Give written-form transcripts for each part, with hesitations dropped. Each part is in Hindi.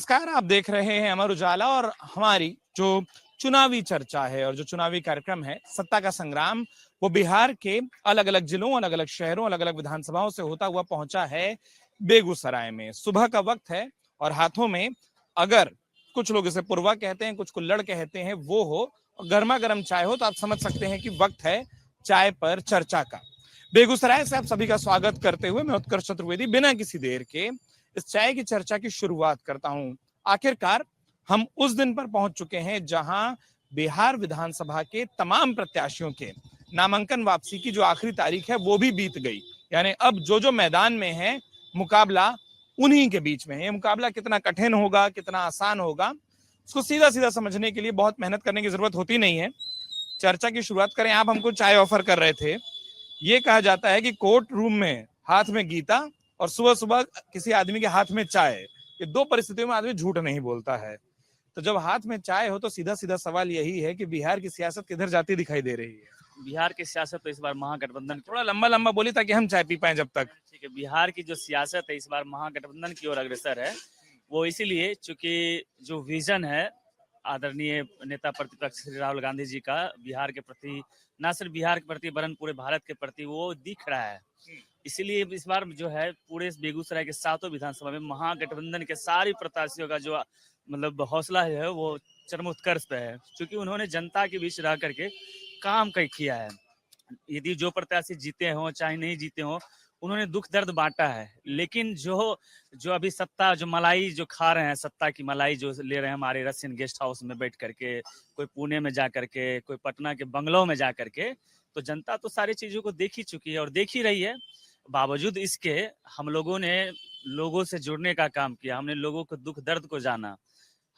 नमस्कार, आप देख रहे हैं अमर उजाला और हमारी जो चुनावी चर्चा है और जो चुनावी कार्यक्रम है सत्ता का संग्राम, वो बिहार के अलग अलग जिलों, अलग अलग शहरों, अलग अलग विधानसभाओं से होता हुआ पहुंचा है बेगूसराय में। सुबह का वक्त है और हाथों में, अगर कुछ लोग इसे पुरवा कहते हैं, कुछ कुल्हड़ कहते हैं, वो हो गर्मा गर्म चाय हो, तो आप समझ सकते हैं कि वक्त है चाय पर चर्चा का। बेगूसराय से आप सभी का स्वागत करते हुए मैं उत्कर्ष चतुर्वेदी बिना किसी देर के इस चाय की चर्चा की शुरुआत करता हूं। आखिरकार हम उस दिन पर पहुंच चुके हैं जहां बिहार विधानसभा के तमाम प्रत्याशियों के नामांकन वापसी की जो आखिरी तारीख है वो भी बीत गई। यानी अब जो जो मैदान में है, मुकाबला उन्हीं के बीच में है। ये मुकाबला कितना कठिन होगा, कितना आसान होगा, उसको सीधा सीधा समझने के लिए बहुत मेहनत करने की जरूरत होती नहीं है। चर्चा की शुरुआत करें। आप हमको चाय ऑफर कर रहे थे। ये कहा जाता है कि कोर्ट रूम में हाथ में गीता और सुबह सुबह किसी आदमी के हाथ में चाय, ये दो परिस्थितियों में आदमी झूठ नहीं बोलता है। तो जब हाथ में चाय हो तो सीधा सीधा सवाल यही है कि बिहार की सियासत किधर जाती दिखाई दे रही है। बिहार की सियासत तो इस बार महागठबंधन थोड़ा लंबा लंबा बोली ताकि हम चाय पी पाए जब तक। ठीक है, बिहार की जो सियासत है इस बार महागठबंधन की ओर अग्रसर है। वो इसीलिए चूंकि जो विजन है आदरणीय नेता प्रतिपक्ष श्री राहुल गांधी जी का बिहार के प्रति, न सिर्फ बिहार के प्रति वरन पूरे भारत के प्रति वो दिख रहा है। इसीलिए इस बार जो है पूरे बेगूसराय के सातों विधानसभा में महागठबंधन के सारे प्रत्याशियों का जो मतलब हौसला है वो चरमोत्कर्ष पे है, क्योंकि उन्होंने जनता के बीच रह करके काम कई किया है। यदि जो प्रत्याशी जीते हों चाहे नहीं जीते हों, उन्होंने दुख दर्द बांटा है। लेकिन जो जो अभी सत्ता जो मलाई जो खा रहे हैं, सत्ता की मलाई जो ले रहे हैं हमारे रशियन गेस्ट हाउस में बैठ करके, कोई पुणे में जा करके, कोई पटना के बंगलों में जा करके, तो जनता तो सारी चीजों को देख ही चुकी है और देख ही रही है। बावजूद इसके हम लोगों ने लोगों से जुड़ने का काम किया, हमने लोगों को दुख दर्द को जाना।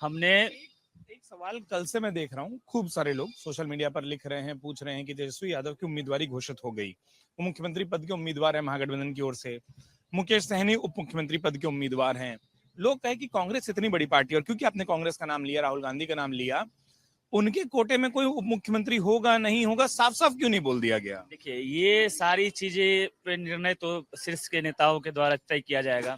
हमने एक सवाल कल से मैं देख रहा हूँ, खूब सारे लोग सोशल मीडिया पर लिख रहे हैं, पूछ रहे हैं कि तेजस्वी यादव की उम्मीदवारी घोषित हो गई, वो मुख्यमंत्री पद के उम्मीदवार है महागठबंधन की ओर से। मुकेश सहनी उप मुख्यमंत्री पद के उम्मीदवार हैं। लोग कहे कि कांग्रेस इतनी बड़ी पार्टी, और क्योंकि आपने कांग्रेस का नाम लिया, राहुल गांधी का नाम लिया, उनके कोटे में कोई उप मुख्यमंत्री होगा नहीं होगा, साफ साफ क्यों नहीं बोल दिया गया? देखिए, ये सारी चीजें पे निर्णय तो शीर्ष के नेताओं के द्वारा तय किया जाएगा।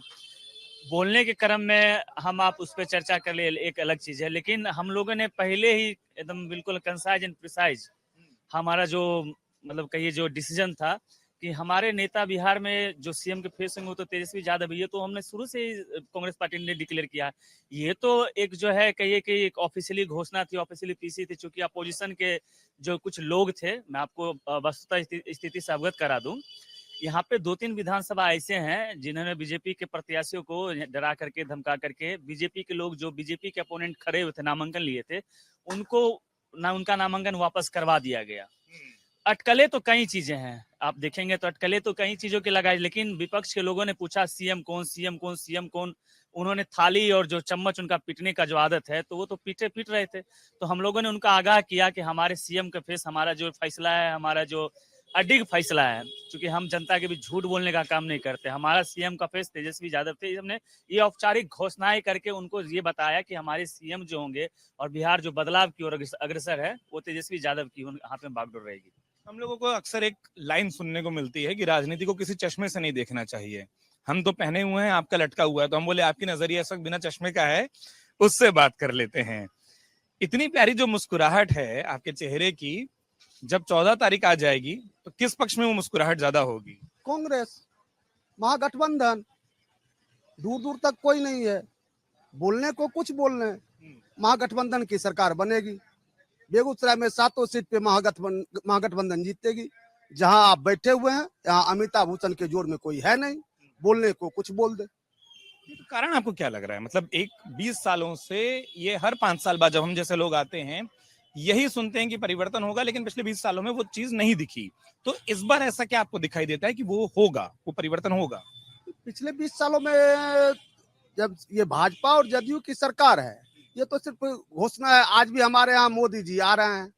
बोलने के क्रम में हम आप उस पर चर्चा कर ले एक अलग चीज है, लेकिन हम लोगों ने पहले ही एकदम बिल्कुल कंसाइज एंड प्रिसाइज हमारा जो मतलब कहिए जो डिसीजन था कि हमारे नेता बिहार में जो सीएम के फेस होंगे वो तो तेजस्वी यादव, ये तो हमने शुरू से ही कांग्रेस पार्टी ने डिक्लेयर किया है। ये तो एक जो है कहिए कि एक ऑफिशियली घोषणा थी, ऑफिशियली पीसी थी। चूंकि अपोजिशन के जो कुछ लोग थे, मैं आपको वस्तुतः स्थिति से अवगत करा दूं, यहाँ पे 2-3 विधानसभा ऐसे हैं जिन्होंने बीजेपी के प्रत्याशियों को डरा करके धमका करके, बीजेपी के लोग जो बीजेपी के अपोनेंट खड़े हुए थे, नामांकन लिए थे, उनको उनका नामांकन वापस करवा दिया गया। अटकलें तो कई चीजें हैं, आप देखेंगे तो अटकलें तो कई चीजों की लगाई, लेकिन विपक्ष के लोगों ने पूछा सीएम कौन, सीएम कौन, सीएम कौन। उन्होंने थाली और जो चम्मच उनका पीटने का जो आदत है, तो वो तो पीट रहे थे। तो हम लोगों ने उनका आगाह किया कि हमारे सीएम का फेस, हमारा जो फैसला है, हमारा जो अडिग फैसला है, क्योंकि हम जनता के बीच झूठ बोलने का काम नहीं करते। हमारा सीएम का फेस तेजस्वी यादव थे। हमने ये औपचारिक घोषणाएं करके उनको ये बताया कि हमारे सीएम जो होंगे और बिहार जो बदलाव की ओर अग्रसर है, वो तेजस्वी यादव की हाथ में बागडोर रहेगी। हम लोगों को अक्सर एक लाइन सुनने को मिलती है कि राजनीति को किसी चश्मे से नहीं देखना चाहिए। हम तो पहने हुए हैं, आपका लटका हुआ है, तो हम बोले आपकी नजरिया इस वक्त बिना चश्मे का है, उससे बात कर लेते हैं। इतनी प्यारी जो मुस्कुराहट है आपके चेहरे की, जब 14 तारीख आ जाएगी तो किस पक्ष में वो मुस्कुराहट ज्यादा होगी? कांग्रेस, महागठबंधन, दूर दूर तक कोई नहीं है। बोलने को कुछ बोलने, महागठबंधन की सरकार बनेगी। बेगूसराय में 7 सीट पे महागठबंधन जीतेगी। जहां आप बैठे हुए हैं, यहाँ अमिताभ बच्चन के जोर में कोई है नहीं, बोलने को कुछ बोल दे। तो कारण आपको क्या लग रहा है? मतलब एक 20 सालों से ये हर 5 साल बाद जब हम जैसे लोग आते हैं यही सुनते हैं कि परिवर्तन होगा, लेकिन पिछले 20 सालों में वो चीज नहीं दिखी। तो इस बार ऐसा क्या आपको दिखाई देता है कि वो होगा, वो परिवर्तन होगा? पिछले 20 सालों में जब ये भाजपा और जदयू की सरकार है, ये तो सिर्फ घोषणा है। आज भी हमारे यहाँ मोदी जी आ रहे हैं,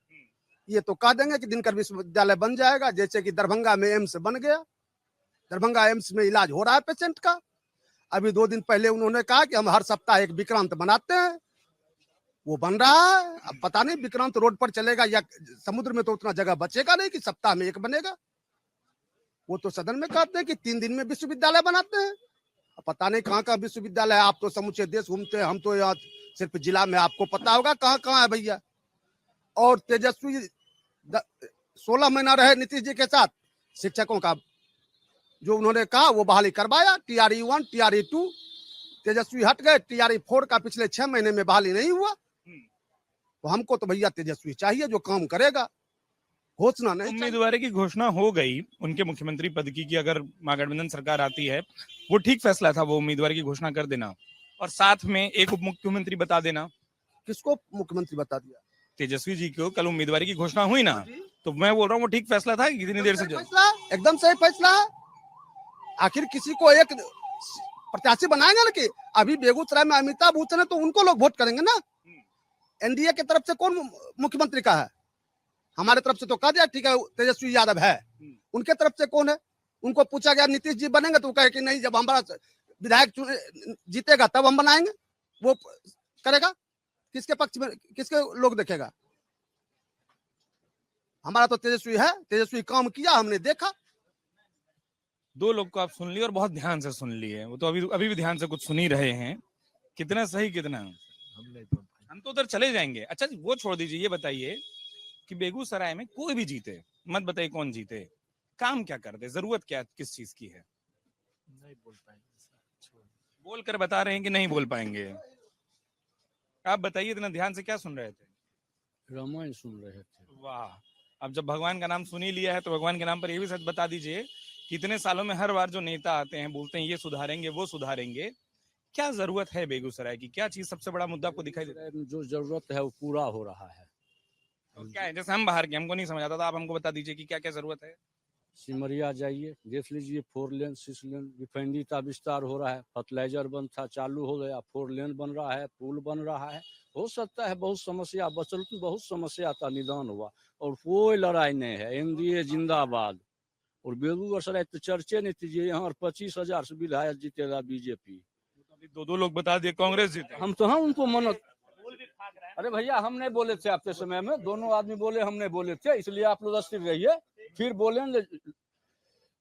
ये तो कह देंगे कि दिनकर विश्वविद्यालय बन जाएगा, जैसे कि दरभंगा में एम्स बन गया। दरभंगा एम्स में इलाज हो रहा है पेशेंट का। अभी 2 दिन पहले उन्होंने कहा कि हम हर सप्ताह एक विक्रांत बनाते हैं, वो बन रहा है। अब पता नहीं विक्रांत रोड पर चलेगा या समुद्र में, तो उतना जगह बचेगा नहीं कि सप्ताह में एक बनेगा। वो तो सदन में कहते हैं कि 3 दिन में विश्वविद्यालय बनाते हैं। पता नहीं कहाँ कहाँ विश्वविद्यालय है, आप तो समूचे देश घूमते हैं, हम तो यहाँ सिर्फ जिला में, आपको पता होगा कहाँ कहाँ है भैया। और तेजस्वी 16 महीना रहे नीतीश जी के साथ, शिक्षकों का जो उन्होंने कहा वो बहाली करवाया, TRE 1 TRE 2, तेजस्वी हट गए, TRE 4 का पिछले 6 महीने में बहाली नहीं हुआ। तो हमको तो भैया तेजस्वी चाहिए जो काम करेगा, घोषणा नहीं चाहिए। उम्मीदवार की घोषणा हो गई उनके मुख्यमंत्री पद की कि अगर महागठबंधन सरकार आती है, वो ठीक फैसला था वो उम्मीदवार की घोषणा कर देना और साथ में एक उप मुख्यमंत्री बता देना। किसको मुख्यमंत्री बता दिया? तेजस्वी जी को कल उम्मीदवारी की घोषणा हुई ना, तो मैं बोल रहा हूँ वो ठीक फैसला था कि इतनी देर से फैसला एकदम सही फैसला है। आखिर किसी को एक प्रत्याशी बनाएंगे ना, कि अभी बेगूसराय में अमिताभ बच्चन है तो उनको लोग वोट करेंगे ना। NDA की तरफ से कौन मुख्यमंत्री का है? हमारे तरफ से तो कह दिया ठीक है तेजस्वी यादव है, उनके तरफ से कौन है? उनको पूछा गया नीतीश जी बनेंगे तो वो कहे कि नहीं, जब हमारा विधायक जीतेगा तब हम बनाएंगे। वो करेगा किसके पक्ष में, किसके लोग देखेगा? हमारा तो तेजस्वी है, तेजस्वी काम किया, हमने देखा। दो लोग को आप सुन लिए और बहुत ध्यान से सुन लिए, वो तो अभी भी ध्यान से कुछ सुन ही रहे हैं। कितना सही कितना, हम तो उधर चले जाएंगे। अच्छा वो छोड़ दीजिए, ये बताइए कि बेगूसराय में कोई भी जीते, मत बताइए कौन जीते, काम क्या कर दे, जरूरत क्या किस चीज की है? नहीं बोल पाएंगे, बोल कर बता रहे हैं कि नहीं बोल पाएंगे। आप बताइए इतना ध्यान से क्या सुन रहे थे? रामायण सुन रहे थे। वाह, अब जब भगवान का नाम सुन ही लिया है तो भगवान के नाम पर ये भी सच बता दीजिए कि इतने सालों में हर बार जो नेता आते हैं बोलते हैं ये सुधारेंगे वो सुधारेंगे, क्या जरूरत है बेगूसराय की, क्या चीज सबसे बड़ा मुद्दा आपको दिखाई देता है? जो जरूरत है वो पूरा हो रहा है। तो क्या है, जैसे हम बाहर के, हमको नहीं समझ आता था, आप हमको बता दीजिए कि क्या क्या जरूरत है। सिमरिया जाइए, देख लीजिए, 4 लेन 6 लेन रिफाइनरी का विस्तार हो रहा है, फर्टिलाइजर बंद था चालू हो गया, 4 लेन बन रहा है, पुल बन रहा है। हो सकता है बहुत समस्या बचल, बहुत समस्या का निदान हुआ और कोई लड़ाई नहीं है। NDA जिंदाबाद। और बेगूसराय तो चर्चे नहीं कीजिए, यहाँ 25,000 से विधायक जीतेगा बीजेपी। अभी दो लोग बता दिए कांग्रेस जीते। हम तो उनको मन्नत, अरे भैया हम नहीं बोले थे आपके समय में, दोनों आदमी बोले, हम नहीं बोले थे, इसलिए आप लोग स्थिर रहिए, फिर बोलेंगे।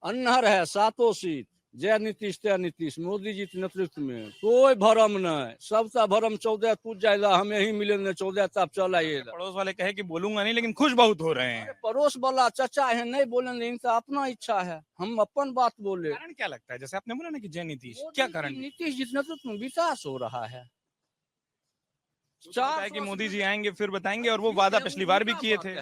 अन्हर है 7 सीट, जय नीतीश तय नीतीश, मोदी जी के नेतृत्व में कोई भरम नहीं, सबका भरम 14 टूट जाएगा, हमें ही मिलेंगे 14 तब चल आइएगा। पड़ोस वाले कहे कि बोलूंगा नहीं लेकिन खुश बहुत हो रहे हैं। पड़ोस वाला चचा है, नहीं बोलेंगे, इनका अपना इच्छा है, हम अपन बात बोले। कारण क्या लगता है, जैसे आपने बोला ना कि जय नीतीश, क्या कारण? नीतीश जी के नेतृत्व में विकास हो रहा है। है कि मोदी जी आएंगे फिर बताएंगे, और वो वादा पिछली बार भी किए थे।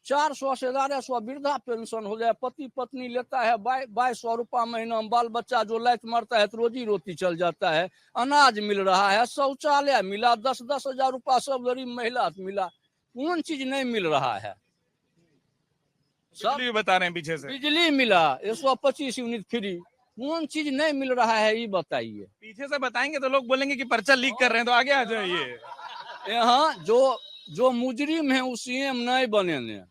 400 से 1100 वृद्धा पेंशन हो जाए, पति पत्नी लेता है 2200 रुपया महीना, बाल बच्चा जो लाइट मारता है तो रोजी रोटी चल जाता है, अनाज मिल रहा है, शौचालय मिला, 10-10 हजार रुपया सब गरीब महिला मिला, कौन चीज नहीं मिल रहा है? सब भी बता रहे हैं पीछे से, बिजली मिला 125 यूनिट फ्री, कौन चीज नहीं मिल रहा है ये बताइए। पीछे से बताएंगे तो लोग बोलेंगे कि पर्चा लीक कर रहे हैं, तो आगे आ जाइए। यहाँ जो मुजरिम है वो CM नहीं बने।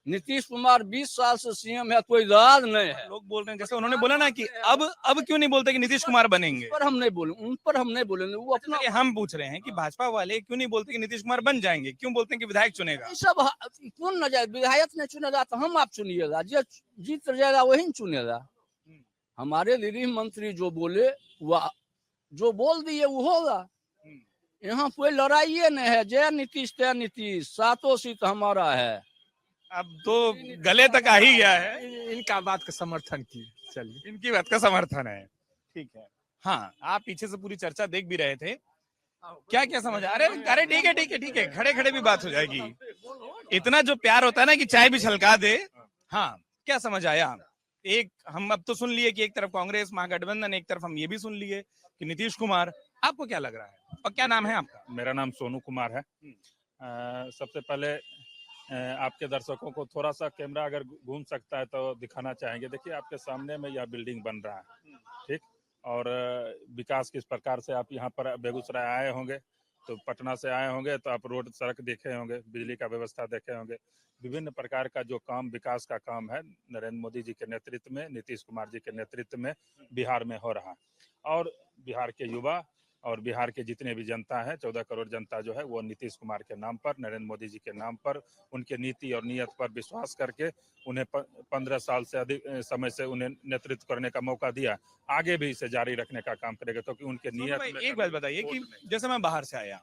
नीतीश कुमार 20 साल से CM है, कोई राज नहीं है। लोग बोल रहे हैं, जैसे उन्होंने बोला ना कि अब क्यों नहीं बोलते कि नीतीश कुमार बनेंगे। पर हम नहीं बोले, उन पर हम नहीं बोलेंगे, वो अपना। हम पूछ रहे हैं कि भाजपा वाले क्यों नहीं बोलते कि नीतीश कुमार बन जाएंगे, क्यों बोलते हैं कि विधायक चुनेगा? सब कौन न जाए, विधायक ने चुनेगा तो हम आप चुनिएगा, जो जीत जाएगा वही चुनेगा। हमारे गृह मंत्री जो बोले वह जो बोल दिए वो होगा। यहाँ कोई लड़ाई नहीं है, जय नीतीश तय नीतीश, 7 सीट हमारा है। अब तो गले तक आ ही गया है। इनका बात का समर्थन की, चलिए इनकी बात का समर्थन है, ठीक है। हाँ, आप पीछे से पूरी चर्चा देख भी रहे थे, क्या क्या समझ? अरे अरे ठीक है ठीक है ठीक है, खड़े खड़े भी बात हो जाएगी। इतना जो प्यार होता है ना कि चाय भी छलका दे। हाँ, क्या समझ आया? एक हम अब तो सुन लिए कि एक तरफ कांग्रेस महागठबंधन, एक तरफ हम ये भी सुन लिए कि नीतीश कुमार। आपको क्या लग रहा है और क्या नाम है आपका? मेरा नाम सोनू कुमार है। सबसे पहले आपके दर्शकों को थोड़ा सा कैमरा अगर घूम सकता है तो दिखाना चाहेंगे। देखिए आपके सामने में यह बिल्डिंग बन रहा है, ठीक, और विकास किस प्रकार से आप यहाँ पर बेगूसराय आए होंगे तो पटना से आए होंगे तो आप रोड सड़क देखे होंगे, बिजली का व्यवस्था देखे होंगे, विभिन्न प्रकार का जो काम विकास का काम है नरेंद्र मोदी जी के नेतृत्व में, नीतीश कुमार जी के नेतृत्व में बिहार में हो रहा है। और बिहार के युवा और बिहार के जितने भी जनता है 14 करोड़ जनता जो है वो नीतीश कुमार के नाम पर, नरेंद्र मोदी जी के नाम पर, उनके नीति और नियत पर विश्वास करके उन्हें 15 साल से अधिक समय से उन्हें नेतृत्व करने का मौका दिया, आगे भी इसे जारी रखने का काम करेगा, क्योंकि उनके नियत में एक बात बताइए कि जैसे मैं बाहर से आया,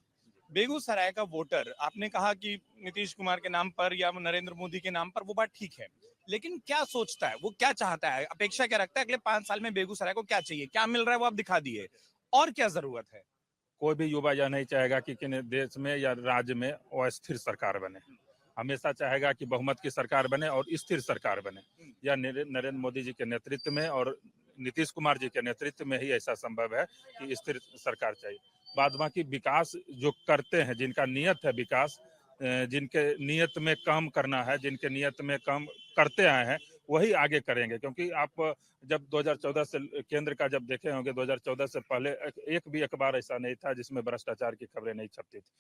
बेगूसराय का वोटर, आपने कहा कि नीतीश कुमार के नाम पर या नरेंद्र मोदी के नाम पर, वो बात ठीक है, लेकिन क्या सोचता है वो, क्या चाहता है, अपेक्षा क्या रखता है अगले 5 साल में बेगूसराय को क्या चाहिए, क्या मिल रहा है वो आप दिखा दिए, और क्या जरूरत है? कोई भी युवा यह नहीं चाहेगा कि देश में या राज्य में अस्थिर सरकार बने, हमेशा चाहेगा कि बहुमत की सरकार बने और स्थिर सरकार बने। या नरेंद्र मोदी जी के नेतृत्व में और नीतीश कुमार जी के नेतृत्व में ही ऐसा संभव है कि स्थिर सरकार चाहिए। बाद बाकी विकास जो करते हैं, जिनका नियत है विकास, जिनके नियत में काम करना है, जिनके नियत में काम करते आए हैं, वही आगे करेंगे। क्योंकि आप जब 2014 से केंद्र का जब देखे होंगे, 2014 से पहले एक भी अखबार ऐसा नहीं था जिसमें भ्रष्टाचार की खबरें नहीं छपती थी।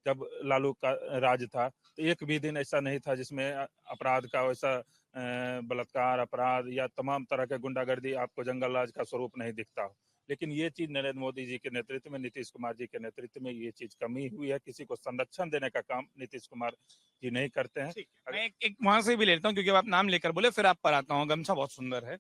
जब लालू का राज था तो एक भी दिन ऐसा नहीं था जिसमें अपराध का वैसा बलात्कार, अपराध या तमाम तरह के गुंडागर्दी आपको जंगल राज का स्वरूप नहीं दिखता हो। लेकिन ये चीज नरेंद्र मोदी जी के नेतृत्व में, नीतीश कुमार जी के नेतृत्व में ये चीज कमी हुई है। किसी को संरक्षण देने का काम नीतीश कुमार जी नहीं करते हैं। मैं एक वहां से भी लेता हूँ, क्योंकि आप नाम लेकर बोले, फिर आप पर आता हूँ। गमछा बहुत सुंदर है।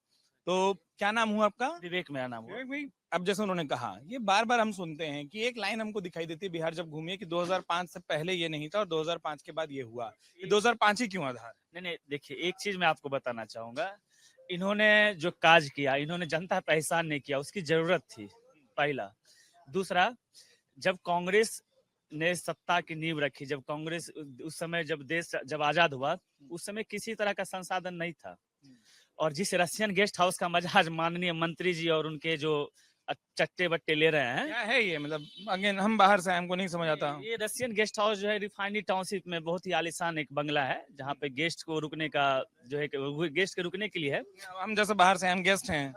तो क्या नाम हुआ आपका? विवेक मेरा नाम हुआ। विवेक भाई, अब जैसे उन्होंने कहा, ये बार बार हम सुनते हैं कि एक लाइन हमको दिखाई देती है बिहार जब घूमिए कि 2005 से पहले ये नहीं था और 2005 के बाद ये हुआ। ये 2005 ही क्यों आधार? नहीं, देखिए, एक चीज मैं आपको बताना चाहूंगा। इन्होंने जो काज किया, इन्होंने जनता पे एहसान नहीं किया, उसकी जरूरत थी, पहला। दूसरा, जब कांग्रेस ने सत्ता की नींव रखी, जब कांग्रेस उस समय, जब देश जब आजाद हुआ, उस समय किसी तरह का संसाधन नहीं था। और जिस रशियन गेस्ट हाउस का मजा आज माननीय मंत्री जी और उनके जो चट्टे बट्टे ले रहे हैं, क्या है ये? मतलब अगेन हम बाहर से, हमको नहीं समझ आता। ये रशियन गेस्ट हाउस जो है रिफाइनरी टाउनशिप में बहुत ही आलीशान एक बंगला है, जहाँ पे गेस्ट को रुकने का जो है, गेस्ट के रुकने के लिए है। हम जैसे बाहर से, हम गेस्ट हैं।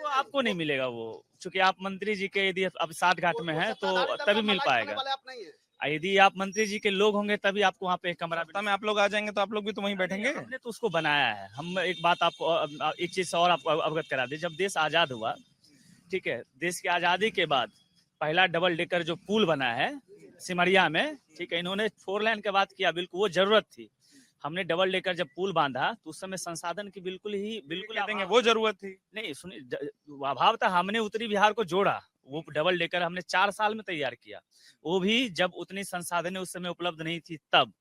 आपको नहीं मिलेगा वो, चूंकि आप मंत्री जी के यदि अब 60 घाट में है तो तभी मिल पाएगा। यदि आप मंत्री जी के लोग होंगे तभी आपको वहाँ पे कमरा में आप लोग आ जाएंगे तो आप लोग भी तो वहीं बैठेंगे। हमने तो उसको बनाया है। हम एक बात आपको, एक चीज और आपको अवगत करा दे। जब देश आजाद हुआ, ठीक है, देश की आजादी के बाद पहला डबल डेकर जो पुल बना है सिमरिया में, ठीक है, इन्होंने 4 लेन की बात किया, बिल्कुल वो जरूरत थी। हमने डबल डेकर जब पुल बांधा तो उस समय संसाधन की बिल्कुल वो जरूरत थी नहीं, सुनिए, अभाव था। हमने उत्तरी बिहार को जोड़ा, वो डबल डेकर हमने 4 साल में तैयार किया, वो भी जब उतनी संसाधन उस समय उपलब्ध नहीं थी, तब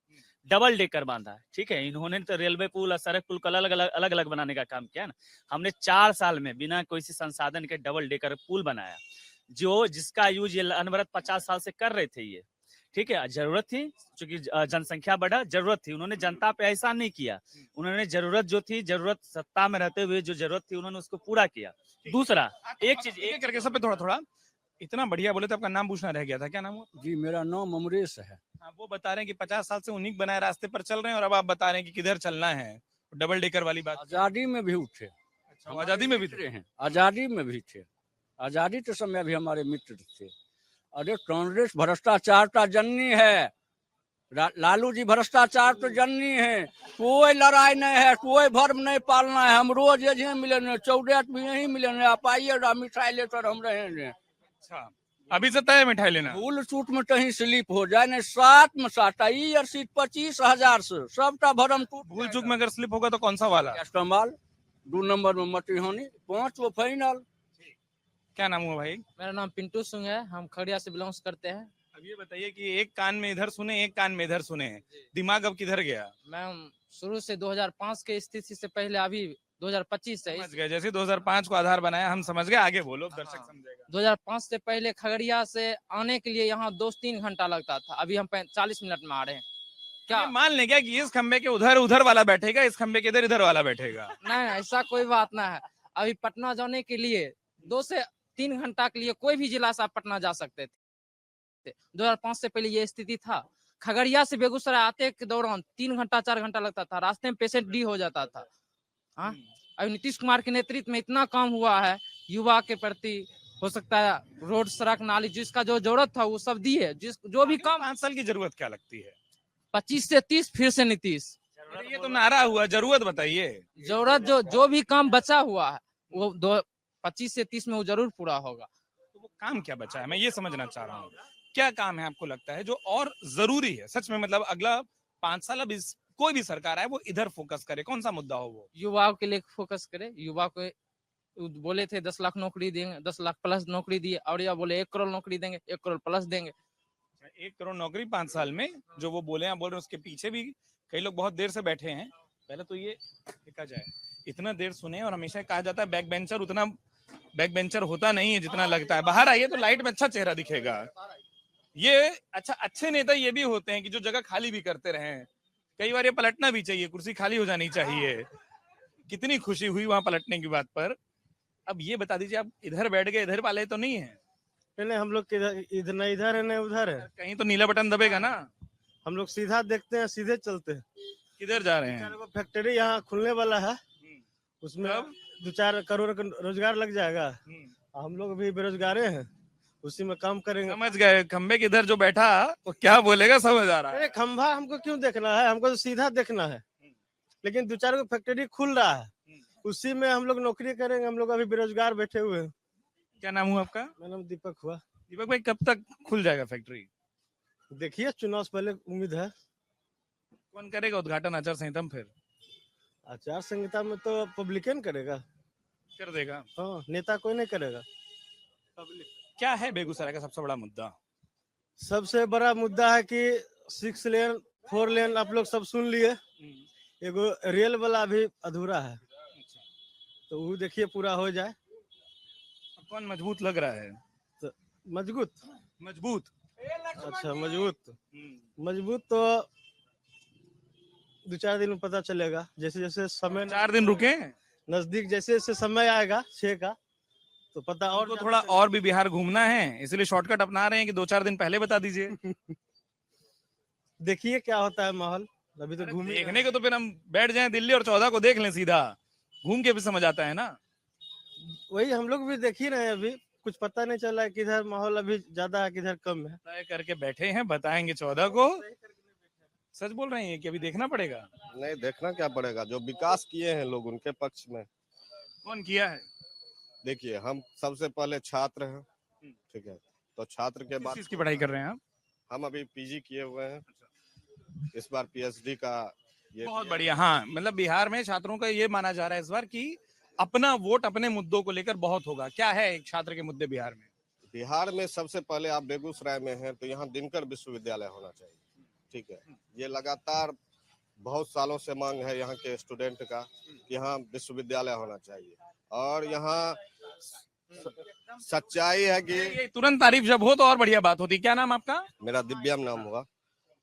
डबल डेकर बांधा। ठीक है, इन्होंने तो रेलवे पुल और सड़क पुल को अलग अलग बनाने का काम किया ना। हमने 4 साल में बिना किसी संसाधन के डबल डेकर पुल बनाया, जिसका यूज ये अनवरत 50 साल से कर रहे थे ये। ठीक है, जरूरत थी, क्योंकि जनसंख्या बढ़ा, जरूरत थी। उन्होंने जनता पे ऐसा नहीं किया, उन्होंने जरूरत जो थी, जरूरत सत्ता में रहते हुए जो जरूरत थी, उन्होंने उसको पूरा किया। दूसरा एक चीज एक करके सब पे थोड़ा थोड़ा, इतना बढ़िया बोले तो आपका नाम पूछना रह गया था, क्या नाम हुआ? जी, मेरा नाम अमरेश है। वो बता रहे हैं कि 50 साल से उन्हीं बनाए रास्ते पर चल रहे हैं, और अब आप बता रहे हैं कि किधर चलना है। डबल डेकर वाली बात। आजादी में भी उठे, आजादी में भी थे। हैं, आजादी में भी थे, आजादी के समय भी हमारे मित्र थे। अरे कांग्रेस भ्रष्टाचार का जननी है, लालू जी भ्रष्टाचार तो जननी है। कोई लड़ाई नहीं है, कोई भर्म नहीं पालना है। हम रोज यही मिले, 14 भी यही मिले, आप आइए मिठाई लेकर हम रहे। अच्छा, अभी से तय मिठाई लेना? भूल चूट में कहीं स्लिप हो जाए, नहीं 7 में 7 सीट 25,000 से सबका भरम टूट। भूल चूक में अगर स्लिप होगा तो कौन सा वाला? इस्तेमाल 2 नंबर में मटी होनी, 5 वो फाइनल। क्या नाम हुआ भाई? मेरा नाम पिंटू सिंह है, हम खड़िया से बिलोंग्स करते हैं। अब ये बताइए कि एक कान में इधर सुने, एक कान में इधर सुने, दिमाग अब किधर गया? मैं शुरू से 2005 के स्थिति से पहले अभी 2025 से समझ गए, जैसे 2005 को आधार बनाया, हम समझ गए, आगे बोलो, दर्शक समझेगा। 2005 से पहले खगड़िया से आने के लिए यहाँ 2-3 घंटा लगता था, अभी हम 40 मिनट में आ रहे हैं। क्या मान लें क्या कि इस खंबे के उधर वाला बैठेगा, इस खंबे के इधर वाला बैठेगा? नहीं, ऐसा कोई बात ना है। अभी पटना जाने के लिए 2 से 3 घंटा के लिए कोई भी जिला से आप पटना जा सकते थे। 2005 से पहले ये स्थिति था। खगड़िया से बेगूसराय आते के दौरान 3 घंटा 4 घंटा लगता था, रास्ते में पेशेंट डी हो जाता था। हाँ, अभी नीतीश कुमार के नेतृत्व में इतना काम हुआ है युवा के प्रति, हो सकता है रोड, सड़क, नाली, जिसका जो जरूरत था वो सब दी है। जो भी काम 5 साल की जरूरत क्या लगती है? 25 से 30 फिर से नीतीश। ये तो नारा हुआ, जरूरत बताइए। जरूरत जो भी काम बचा हुआ है वो 25 से 30 में वो जरूर पूरा होगा। तो वो काम क्या बचा है, मैं ये समझना चाह रहा हूँ। क्या काम है आपको लगता है जो और जरूरी है सच में, मतलब अगला 5 साल अब इस कोई भी सरकार आए वो इधर फोकस करे, कौन सा मुद्दा हो वो? युवाओं के लिए फोकस करे। युवा को बोले थे 10 लाख नौकरी देंगे, 10 लाख प्लस नौकरी दिए, और या बोले 1 करोड़ नौकरी देंगे, 1 करोड़ प्लस देंगे। 1 करोड़ नौकरी 5 साल में, जो वो बोले हैं बोल रहे हैं, उसके पीछे भी कई लोग बहुत देर से बैठे हैं। पहले तो ये देखा जाए, इतना देर सुने, और हमेशा कहा जाता है बैक बेंचर, उतना बैक बेंचर होता नहीं है जितना लगता है। बाहर आइए तो लाइट में अच्छा चेहरा दिखेगा। ये अच्छा, अच्छे नेता ये भी होते हैं कि जो जगह खाली भी करते रहे। कई बार ये पलटना भी चाहिए, कुर्सी खाली हो जानी चाहिए। कितनी खुशी हुई वहां पलटने की बात पर। अब ये बता दीजिए, आप इधर बैठ गए, इधर वाले तो नहीं है? नहीं, हम लोग किधर, इधर न इधर है न उधर है। कहीं तो नीला बटन दबेगा ना। हम लोग सीधा देखते हैं, सीधे चलते हैं। किधर जा रहे हैं? फैक्ट्री यहाँ खुलने वाला है, उसमें कब? 2-4 करोड़ का रोजगार लग जाएगा। हम लोग भी बेरोजगारे हैं, उसी में काम करेंगे। समझ गए। खंबे के इधर जो बैठा वो क्या बोलेगा समझ आ रहा है। अरे खंभा हमको क्यों देखना है, हमको तो सीधा देखना है। लेकिन 2-4 फैक्ट्री खुल रहा है, उसी में हम लोग नौकरी करेंगे। हम लोग अभी बेरोजगार बैठे हुए हैं। क्या नाम हुआ आपका? मेरा नाम दीपक हुआ। दीपक भाई, कब तक खुल जाएगा फैक्ट्री? देखिए, चुनाव से पहले उम्मीद है। कौन करेगा उद्घाटन आचार संहिता में? फिर आचार संहिता में तो पब्लिकन करेगा। कर देगा। हाँ, नेता कोई नहीं करेगा। क्या है बेगूसराय का सबसे बड़ा मुद्दा? सबसे बड़ा मुद्दा है कि 6 लेन 4 लेन आप लोग सब सुन लिए, एगो रेल वाला अभी अधूरा है, तो वो देखिए पूरा हो जाए। कौन मजबूत लग रहा है? तो मजबूत मजबूत। अच्छा, मजबूत तो 2-4 दिन में पता चलेगा। जैसे जैसे समय 4 दिन रुके। नजदीक, जैसे जैसे समय आएगा 6 का, तो पता और तो थोड़ा और भी बिहार घूमना है, इसलिए शॉर्टकट अपना रहे हैं कि 2-4 दिन पहले बता दीजिए। देखिए क्या होता है माहौल। अभी तो घूम देखने को तो फिर हम बैठ जाएं दिल्ली और 14 को देख लें, सीधा घूम के भी समझ आता है ना। वही हम लोग भी देख ही रहे हैं। अभी कुछ पता नहीं चला है किधर माहौल अभी ज्यादा है, किधर कम है। तय करके बैठे हैं, बताएंगे 14 को। सच बोल रहे हैं कि अभी देखना पड़ेगा? नहीं, देखना क्या पड़ेगा, जो विकास किए हैं लोग उनके पक्ष में। कौन किया है? देखिए, हम सबसे पहले छात्र हैं, ठीक है, तो छात्र के किस बाद चीज की पढ़ाई कर रहे हैं आप? हम अभी पीजी किए हुए हैं, इस बार पीएचडी का ये बहुत बढ़िया। हाँ, मतलब बिहार में छात्रों का ये माना जा रहा है इस बार कि अपना वोट अपने मुद्दों को लेकर बहुत होगा। क्या है एक छात्र के मुद्दे बिहार में? बिहार में सबसे पहले आप बेगूसराय में हैं तो यहाँ दिनकर विश्वविद्यालय होना चाहिए, ठीक है। ये लगातार बहुत सालों से मांग है यहाँ के स्टूडेंट का, यहाँ विश्वविद्यालय होना चाहिए। और यहाँ सच्चाई है कि ये तुरंत तारीफ जब हो तो और बढ़िया बात होती। क्या नाम आपका? मेरा दिव्यम नाम हुआ।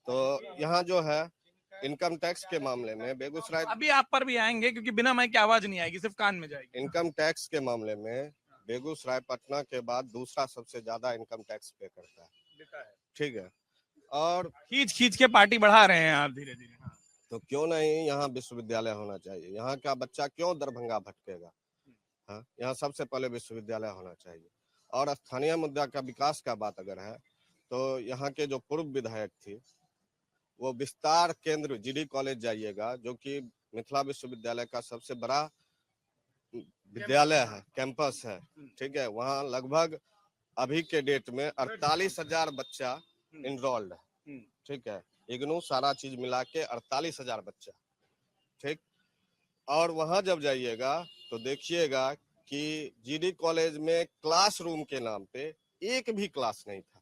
तो यहाँ जो है इनकम टैक्स के मामले में बेगूसराय, अभी आप पर भी आएंगे क्योंकि बिना माइक की आवाज नहीं आएगी, सिर्फ कान में जाएगी। इनकम टैक्स के मामले में बेगूसराय पटना के बाद दूसरा सबसे ज्यादा इनकम टैक्स पे करता है, ठीक है। और खींच खींच के पार्टी बढ़ा रहे हैं आप धीरे धीरे। तो क्यों नहीं यहाँ विश्वविद्यालय होना चाहिए। यहाँ का बच्चा क्यों दरभंगा भटकेगा। हाँ, यहाँ सबसे पहले विश्वविद्यालय होना चाहिए। और स्थानीय मुद्दा का विकास का बात अगर है तो यहाँ के जो पूर्व विधायक थी वो विस्तार केंद्र जीडी कॉलेज जाइएगा, जो कि मिथिला विश्वविद्यालय का सबसे बड़ा विद्यालय है, कैंपस है, ठीक है। वहाँ लगभग अभी के डेट में 48,000 बच्चा इनरोल्ड है, ठीक है। इग्नू सारा चीज मिला के 48,000 बच्चा, ठीक। और वहां जब जाइएगा तो देखिएगा कि जीडी कॉलेज में क्लासरूम के नाम पे एक भी क्लास नहीं था।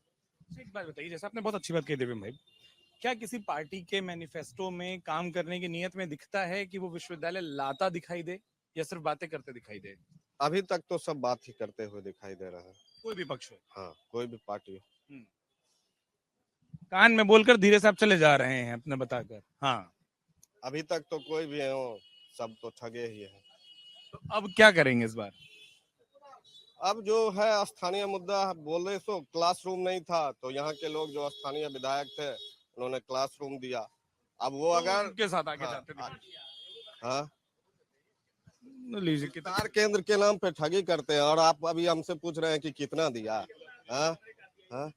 एक बात बताइए, जैसे आपने बहुत अच्छी बात कही दिव्यम भाई, क्या किसी पार्टी के मैनिफेस्टो में काम करने की नीयत में दिखता है कि वो विश्वविद्यालय लाता दिखाई दे या सिर्फ बातें करते दिखाई दे? अभी तक तो सब बात ही करते हुए दिखाई दे रहा है, कोई भी पक्ष हो। हाँ, कोई भी पार्टी हो। कान में बोलकर धीरे से आप चले जा रहे हैं अपने बताकर। हाँ, अभी तक तो कोई भी हो, सब तो ठगे ही है। तो अब क्या करेंगे इस बार? अब जो है स्थानीय मुद्दा बोल रहे सो क्लासरूम नहीं था, तो यहाँ के लोग जो स्थानीय विधायक थे उन्होंने क्लासरूम दिया। अब वो अगर उनके साथ आगे हाँ, जाते हाँ, लीजिए विस्तार केंद्र के नाम पे ठगी करते हैं। और आप अभी हमसे पूछ रहे हैं कि कितना दिया। हाँ, हाँ,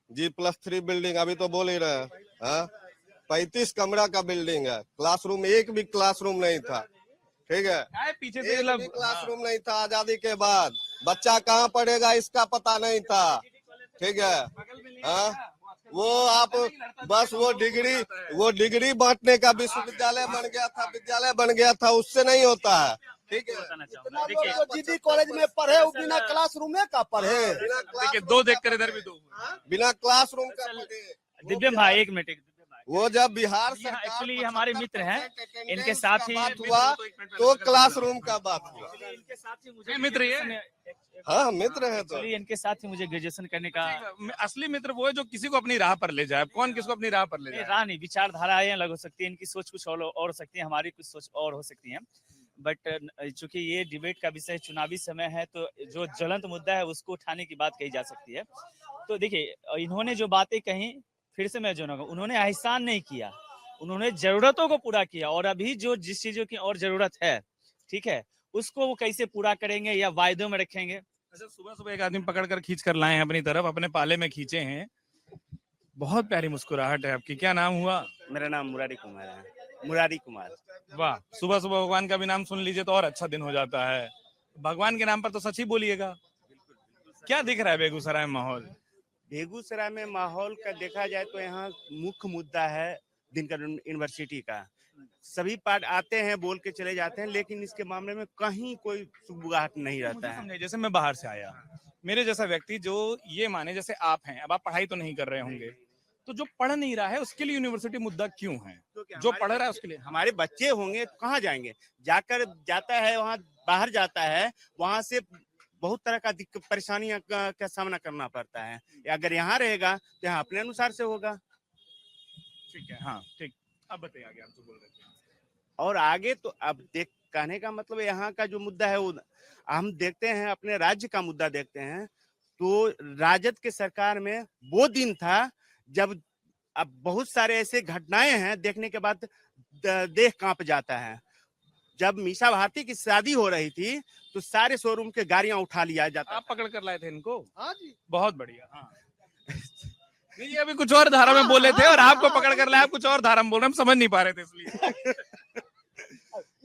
G+3 बिल्डिंग अभी तो बोल ही रहे हैं। हाँ, 35 कमरा का बिल्डिंग है, क्लासरूम एक भी क्लासरूम नहीं था, ठीक है। पीछे से एक भी क्लासरूम नहीं था आजादी के बाद। बच्चा कहाँ पढ़ेगा इसका पता नहीं था। ठीक है, हाँ, वो आप बस वो डिग्री बांटने का विश्वविद्यालय बन गया था, विद्यालय बन गया था, उससे नहीं होता है। ठीक है, बताना चाहूंगा इतना देखिए लोग जो जीडी कॉलेज में पढ़े वो बिना क्लासरूम का पढ़े, देखिए दो देखकर इधर भी दो बिना क्लासरूम का पढ़े। दिव्यम भाई एक मिनट वो जब बिहार ये सरकार एक्चुअली हमारे मित्र हैं, 75% इनके साथ ही बात हुआ तो क्लासरूम का बात हुआ। इनके साथ ही मुझे मित्र ये हाँ, मित्र है तो। एक्चुअली इनके साथ ही मुझे ग्रेजुएशन करने का असली मित्र वो है जो किसी को अपनी राह पर ले जाए। कौन किसको अपनी राह पर ले नहीं, जाए? राह नहीं, विचारधाराएं अलग हो सकती है, इनकी सोच कुछ और हो सकती है, हमारी कुछ सोच और हो सकती है। बट चूंकि ये डिबेट का विषय चुनावी समय है तो जो ज्वलंत मुद्दा है उसको उठाने की बात कही जा सकती है। तो देखिए इन्होंने जो बातें कही, फिर से मैं जो उन्होंने एहसान नहीं किया, उन्होंने जरूरतों को पूरा किया, और अभी जो जिस चीजों की और जरूरत है, ठीक है, उसको वो कैसे पूरा करेंगे या वायदों में रखेंगे। अच्छा, सुबह सुबह एक आदमी पकड़ कर खींच कर लाए हैं अपनी तरफ, अपने पाले में खींचे हैं। बहुत प्यारी मुस्कुराहट है आपकी, क्या नाम हुआ? मेरा नाम मुरारी कुमार है, मुरारी कुमार। वाह, सुबह सुबह भगवान का भी नाम सुन लीजिए तो और अच्छा दिन हो जाता है। भगवान के नाम पर तो सच ही बोलिएगा। क्या दिख रहा है बेगूसराय में माहौल? बेगूसराय में माहौल का देखा जाए तो यहाँ मुख्य मुद्दा है दिनकर यूनिवर्सिटी का। सभी पार्ट आते हैं, बोल के चले जाते हैं, लेकिन इसके मामले में कहीं कोई सुगबुगाहट नहीं रहता है। समझे, जैसे मैं बाहर से आया, मेरे जैसा व्यक्ति जो ये माने जैसे आप हैं, अब आप पढ़ाई तो नहीं कर रहे होंगे, तो जो पढ़ नहीं रहा है उसके लिए यूनिवर्सिटी मुद्दा क्यों है? जो पढ़ रहा है उसके लिए हमारे बच्चे होंगे तो कहाँ जाएंगे, जाता है वहाँ बाहर जाता है, वहाँ से बहुत तरह का दिक्कत परेशानियां का सामना करना पड़ता है। अगर यहाँ रहेगा तो यहाँ अपने अनुसार से होगा। ठीक है, हाँ ठीक। अब बताइए आगे, आप जो बोल रहे थे। और आगे तो अब कहने का मतलब यहाँ का जो मुद्दा है वो हम देखते हैं, अपने राज्य का मुद्दा देखते हैं तो राजद के सरकार में वो दिन था जब अब बहुत सारे ऐसे घटनाएं हैं देखने के बाद देह कांप जाता है। जब मीसा भारती की शादी हो रही थी तो सारे शोरूम के गाड़ियां उठा लिया जाता। आप पकड़ कर लाए थे इनको? हाँ जी, बहुत बढ़िया। हाँ। नहीं, ये अभी कुछ और धारा में बोले थे और आपको पकड़ कर लाए, आप कुछ और धारा में बोल रहे, हम समझ नहीं पा रहे थे इसलिए।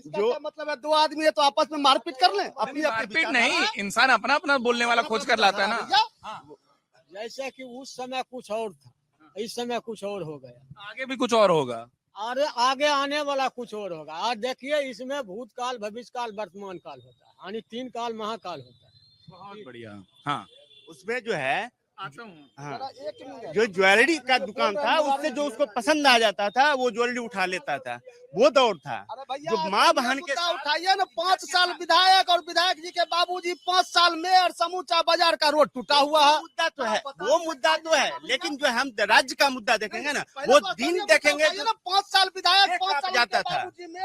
जो मतलब है दो आदमी है तो आपस में मारपीट कर ले, अपनी मारपीट नहीं, इंसान अपना अपना बोलने वाला खोज कर लाता है ना। जैसे कि उस समय कुछ और था, इस समय कुछ और हो गया, आगे भी कुछ और होगा। अरे आगे आने वाला कुछ और होगा। आज देखिए इसमें भूतकाल, भविष्यकाल, वर्तमान काल होता है, यानी 3 काल महाकाल होता है। बहुत बढ़िया। हाँ, उसमें जो है आता हूँ। हाँ, जो ज्वेलरी का दुकान था उससे जो उसको पसंद आ जाता था वो ज्वेलरी उठा लेता था, वो दौर था। जो माँ बहन के उठाइए ना, 5 साल विधायक और विधायक जी के बाबूजी 5 साल में और समूचा बाजार का रोड टूटा हुआ है। मुद्दा तो है, वो मुद्दा तो है, लेकिन जो हम राज्य का मुद्दा देखेंगे ना, वो दिन देखेंगे जो 5 साल विधायक 5 साल जाता था,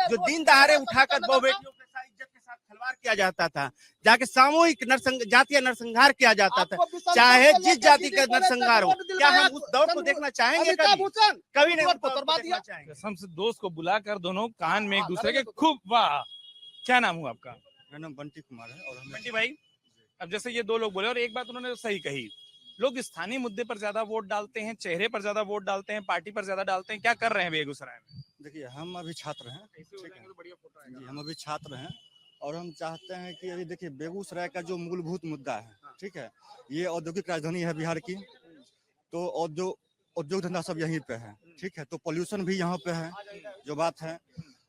जो दिन दहाड़े उठाकर दो बेटियों के साथ इज्जत के साथ खिलवाड़ किया जाता था, जाके सामूहिक जातीय नरसंहार किया जाता था, चाहे जिस जाति का नरसंहार हो। क्या हम उस दौर को देखना चाहेंगे? कभी नहीं देखना चाहेंगे। कसम से दोस्त को बुलाकर दोनों कान में एक दूसरे के खूब। वाह, क्या नाम हुआ आपका? मेरा नाम बंटी कुमार है। और बंटी भाई, अब जैसे ये दो लोग बोले और एक बात उन्होंने तो सही कही, लोग स्थानीय मुद्दे पर ज्यादा वोट डालते हैं, चेहरे पर ज्यादा वोट डालते हैं, पार्टी पर ज्यादा डालते हैं। क्या कर रहे हैं बेगूसराय में? देखिए, हम अभी छात्र हैं, ठीक है जी, हम अभी छात्र हैं और हम चाहते हैं कि अभी देखिए बेगूसराय का जो मूलभूत मुद्दा है, ठीक है, ये औद्योगिक राजधानी है बिहार की, तो उद्योग धंधा सब यहीं पे है, ठीक है, तो पोल्यूशन भी यहाँ पे है जो बात है।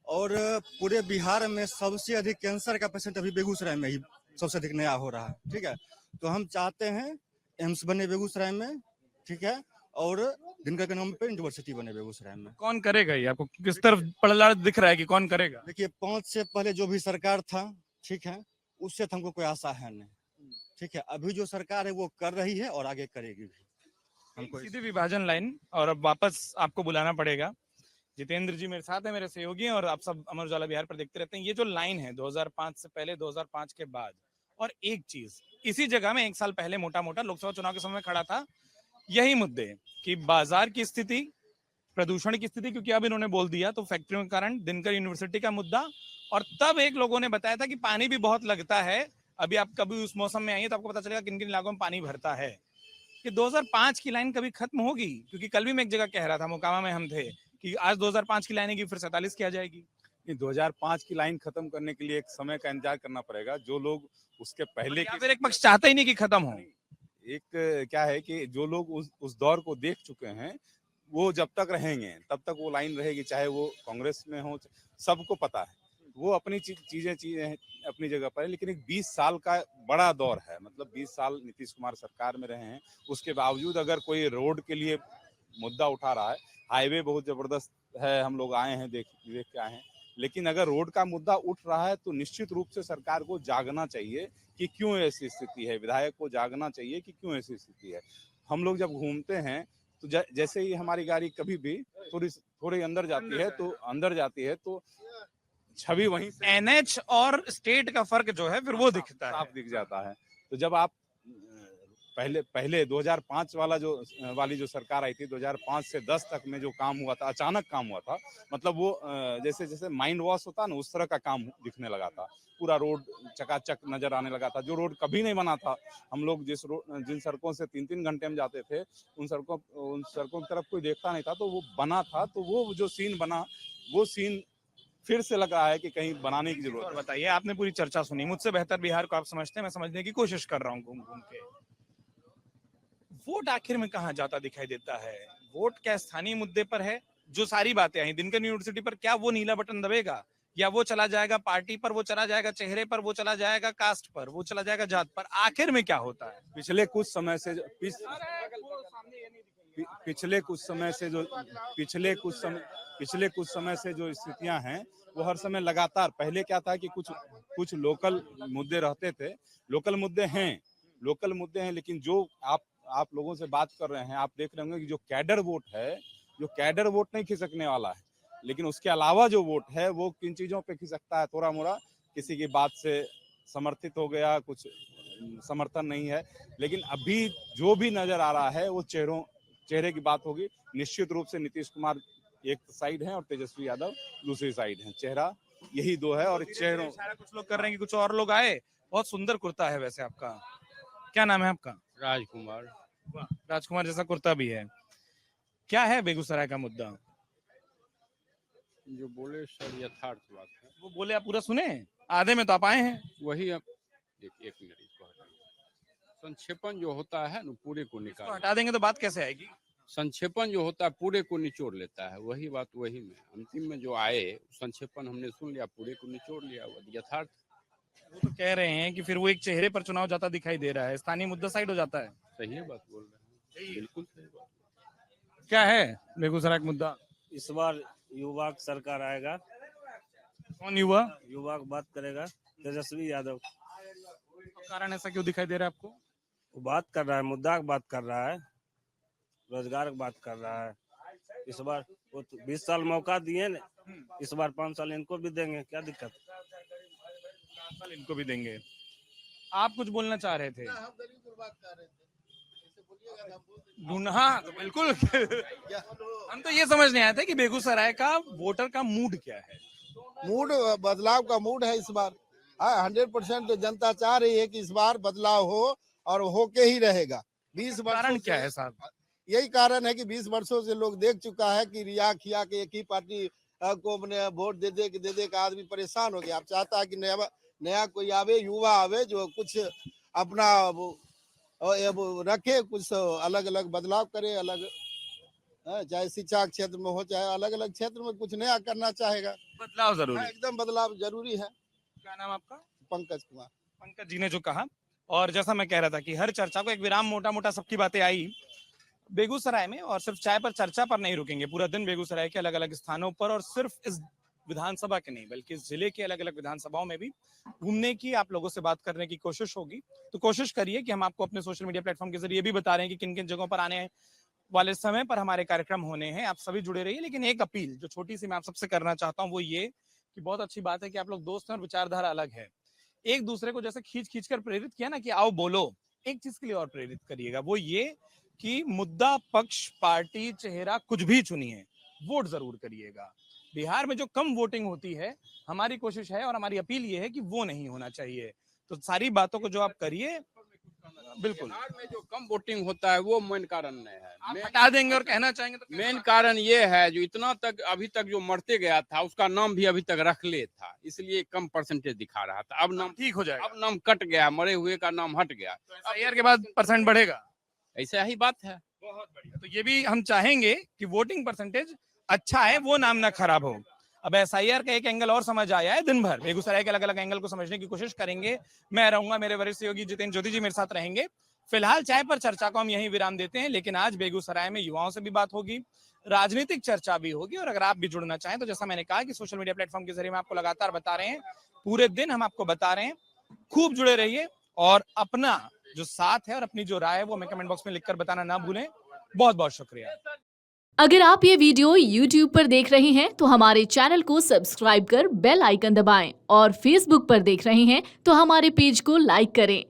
और पूरे बिहार में सबसे अधिक कैंसर का पेशेंट अभी बेगूसराय में ही सबसे अधिक नया हो रहा है, ठीक है। तो हम चाहते हैं एम्स बने बेगूसराय में, ठीक है, और दिनकर के नाम पे यूनिवर्सिटी बने बेगूसराय में। कौन करेगा ये? आपको किस तरफ पलड़ा दिख रहा है कि कौन करेगा? देखिए, 5 से पहले जो भी सरकार था, ठीक है, उससे तो हमको कोई आशा है नहीं, ठीक है। अभी जो सरकार है वो कर रही है और आगे करेगी भी। हमको सीधी विभाजन लाइन, और अब वापस आपको बुलाना पड़ेगा। जितेंद्र जी मेरे साथ है, मेरे सहयोगी हैं, और आप सब अमर उजाला बिहार पर देखते रहते हैं। ये जो लाइन है 2005 से पहले, 2005 के बाद, और एक चीज इसी जगह में 1 साल पहले मोटा मोटा लोकसभा चुनाव के समय खड़ा था, यही मुद्दे कि बाजार की स्थिति, प्रदूषण की स्थिति, क्योंकि अब इन्होंने बोल दिया तो फैक्ट्रियों के कारण, दिनकर यूनिवर्सिटी का मुद्दा, और तब एक लोगों ने बताया था कि पानी भी बहुत लगता है। अभी आप कभी उस मौसम में आइए तो आपको पता चलेगा किन किन इलाकों में पानी भरता है। कि 2005 की लाइन कभी खत्म होगी? क्योंकि कल भी मैं एक जगह कह रहा था, मोकामा में हम थे, कि आज 2005 की लाइन की फिर 47 की आ जाएगी। नहीं, 2005 की लाइन खत्म करने के लिए एक समय का इंतजार करना पड़ेगा। जो लोग उसके पहले या के फिर एक पक्ष चाहता ही नहीं कि खत्म हो। एक क्या है कि जो लोग उस दौर को देख चुके हैं वो जब तक रहेंगे तब तक वो लाइन रहेगी, चाहे वो कांग्रेस में हो, सबको पता है। वो अपनी चीजें अपनी जगह पर है, लेकिन एक 20 साल का बड़ा दौर है। मतलब 20 साल नीतीश कुमार सरकार में रहे हैं, उसके बावजूद अगर कोई रोड के लिए मुद्दा उठा रहा है, हाईवे बहुत जबरदस्त है, हम लोग आए हैं देख के आए हैं, लेकिन अगर रोड का मुद्दा उठ रहा है तो निश्चित रूप से सरकार को जागना चाहिए कि क्यों ऐसी स्थिति है। विधायक को जागना चाहिए कि क्यों ऐसी स्थिति है। हम लोग जब घूमते हैं तो जैसे ही हमारी गाड़ी कभी भी थोड़ी अंदर जाती है तो छवि वहीं से एनएच और स्टेट का फर्क जो है फिर वो दिखता है, साफ दिख जाता है। तो जब आप पहले 2005 वाली जो सरकार आई थी, 2005 से 10 तक में जो काम हुआ था, अचानक काम हुआ था, मतलब वो जैसे माइंड वॉश होता ना, उस तरह का काम दिखने लगा था। पूरा रोड चकाचक नजर आने लगा था, जो रोड कभी नहीं बना था। हम लोग जिन सड़कों से 3-3 घंटे में जाते थे, उन सड़कों की तरफ कोई देखता नहीं था, तो वो बना था। तो वो जो सीन बना, वो सीन फिर से लग रहा है कि कहीं बनाने की जरूरत और है। बताइए, आपने पूरी चर्चा सुनी, मुझसे बेहतर बिहार को आप समझते हैं, मैं समझने की कोशिश कर रहा हूँ घूम घूम के। वोट आखिर में कहाँ जाता दिखाई देता है? वोट क्या स्थानीय मुद्दे पर है? जो सारी बातें आई दिनकर यूनिवर्सिटी पर, क्या वो नीला बटन दबेगा, या वो चला जाएगा पार्टी पर, वो चला जाएगा चेहरे पर, वो चला जाएगा कास्ट पर, वो चला जाएगा जात पर? आखिर में क्या होता है? पिछले कुछ समय से जो स्थितियां हैं, वो हर समय लगातार, पहले क्या था कि कुछ लोकल मुद्दे रहते थे, लोकल मुद्दे हैं, लेकिन जो आप लोगों से बात कर रहे हैं, आप देख रहे होंगे कि जो कैडर वोट नहीं खिसकने वाला है, लेकिन उसके अलावा जो वोट है वो किन चीजों पे खिसकता है, थोड़ा मोड़ा किसी की बात से समर्थित हो गया, कुछ समर्थन नहीं है। लेकिन अभी जो भी नजर आ रहा है वो चेहरे की बात होगी। निश्चित रूप से नीतीश कुमार एक साइड है और तेजस्वी यादव दूसरी साइड है। चेहरा यही दो है। और चेहरों, कुछ लोग कर रहे हैं कि कुछ और लोग आए। बहुत सुंदर कुर्ता है वैसे आपका, क्या नाम है आपका? राजकुमार। वाह, राजकुमार जैसा कुर्ता भी है। क्या है बेगूसराय का मुद्दा? जो बोले सर यथार्थ बात है, वो बोले आप पूरा सुने, आधे में तो आप आए हैं। वही अब एक मिनट इसको हटाइए। संक्षेपण जो होता है ना, पूरे को इसको निकाल, हटा देंगे तो बात कैसे आएगी? संक्षेपण जो होता है पूरे को निचोड़ लेता है। वही बात वही में अंतिम में जो आए, संक्षेपण हमने सुन लिया, पूरे को निचोड़ लिया, वो यथार्थ। वो तो कह रहे हैं कि फिर वो एक चेहरे पर चुनाव जाता दिखाई दे रहा है, स्थानीय मुद्दा साइड हो जाता है। सही बात बोल रहे हैं, बिल्कुल सही बात। क्या है बेगूसराय का मुद्दा? इस बार युवा की सरकार आएगा। कौन युवा? युवा की बात करेगा तेजस्वी यादव। कारण ऐसा क्यों दिखाई दे रहा है आपको? वो बात कर रहा है, मुद्दा की बात कर रहा है, रोजगार की बात कर रहा है। इस बार वो 20 साल मौका दिए न, इस बार 5 साल इनको भी देंगे, क्या दिक्कत? 5 साल इनको भी देंगे। आप कुछ बोलना चाह रहे थे? हाँ तो बिल्कुल। हम तो ये समझ नहीं आया था कि बेगूसराय का वोटर का मूड क्या है। मूड बदलाव का मूड है इस बार। 100% जनता चाह रही है कि इस बार बदलाव हो और होके ही रहेगा। 20 कारण क्या है साहब? यही कारण है कि 20 वर्षों से लोग देख चुका है कि रिया खिया के एक ही पार्टी को मैंने वोट दे दे के आदमी परेशान हो गया। आप चाहता है कि नया कोई आवे, युवा आवे जो कुछ अपना रखे, कुछ अलग अलग बदलाव करे, अलग चाहे शिक्षा क्षेत्र में हो, चाहे अलग अलग क्षेत्र में कुछ नया करना चाहेगा। बदलाव जरूरी, एकदम बदलाव जरूरी है। क्या नाम आपका? पंकज कुमार। पंकज जी ने जो कहा, और जैसा मैं कह रहा था कि हर चर्चा को एक विराम, मोटा मोटा सबकी बातें आई बेगूसराय में, और सिर्फ चाय पर चर्चा पर नहीं रुकेंगे, पूरा दिन बेगूसराय के अलग अलग स्थानों पर, और सिर्फ इस विधानसभा के नहीं बल्कि इस जिले के अलग अलग विधानसभाओं में भी घूमने की, आप लोगों से बात करने की कोशिश होगी। तो कोशिश करिए कि हम आपको अपने सोशल मीडिया प्लेटफॉर्म के जरिए भी बता रहे हैं कि किन किन जगहों पर आने वाले समय पर हमारे कार्यक्रम होने हैं। आप सभी जुड़े रहिए। लेकिन एक अपील जो छोटी सी मैं आप सबसे करना चाहता हूँ वो ये कि बहुत अच्छी बात है कि आप लोग दोस्त हैं और विचारधारा अलग है, एक दूसरे को जैसे खींच कर प्रेरित किया ना कि आओ बोलो, एक चीज के लिए और प्रेरित करिएगा, वो ये कि मुद्दा, पक्ष, पार्टी, चेहरा कुछ भी चुनिए, वोट जरूर करिएगा। बिहार में जो कम वोटिंग होती है, हमारी कोशिश है और हमारी अपील ये है कि वो नहीं होना चाहिए। तो सारी बातों को जो आप करिए, बिल्कुल बिहार में जो कम वोटिंग होता है वो मेन कारण नहीं है। आप हटा देंगे और कहना चाहेंगे तो मेन कारण ये है जो इतना तक अभी तक जो मरते गया था उसका नाम भी अभी तक रख ले था, इसलिए कम परसेंटेज दिखा रहा था। अब नाम ठीक हो जाएगा, अब नाम कट गया, मरे हुए का नाम हट गया। एसआईआर के बाद परसेंट बढ़ेगा। ऐसा ही बात है। बहुत बढ़िया। तो ये भी हम चाहेंगे कि वोटिंग परसेंटेज अच्छा है, वो नाम ना खराब हो। अब एसआईआर का एक एंगल और समझ आया है, दिन भर बेगूसराय के अलग अलग एंगल को समझने की कोशिश करेंगे। मैं रहूंगा, मेरे वरिष्ठ सहयोगी जितेंद्र ज्योति जी मेरे साथ रहेंगे। फिलहाल चाय पर चर्चा को हम यहीं विराम देते हैं, लेकिन आज बेगूसराय में युवाओं से भी बात होगी, राजनीतिक चर्चा भी होगी। और अगर आप भी जुड़ना चाहें तो जैसा मैंने कहा कि सोशल मीडिया प्लेटफॉर्म के जरिए हम आपको लगातार बता रहे हैं, पूरे दिन हम आपको बता रहे हैं। खूब जुड़े रहिए और अपना जो साथ है और अपनी जो राय है वो हमें कमेंट बॉक्स में लिखकर बताना ना भूलें। बहुत बहुत शुक्रिया। अगर आप ये वीडियो YouTube पर देख रहे हैं तो हमारे चैनल को सब्सक्राइब कर बेल आइकन दबाएं और Facebook पर देख रहे हैं तो हमारे पेज को लाइक करें।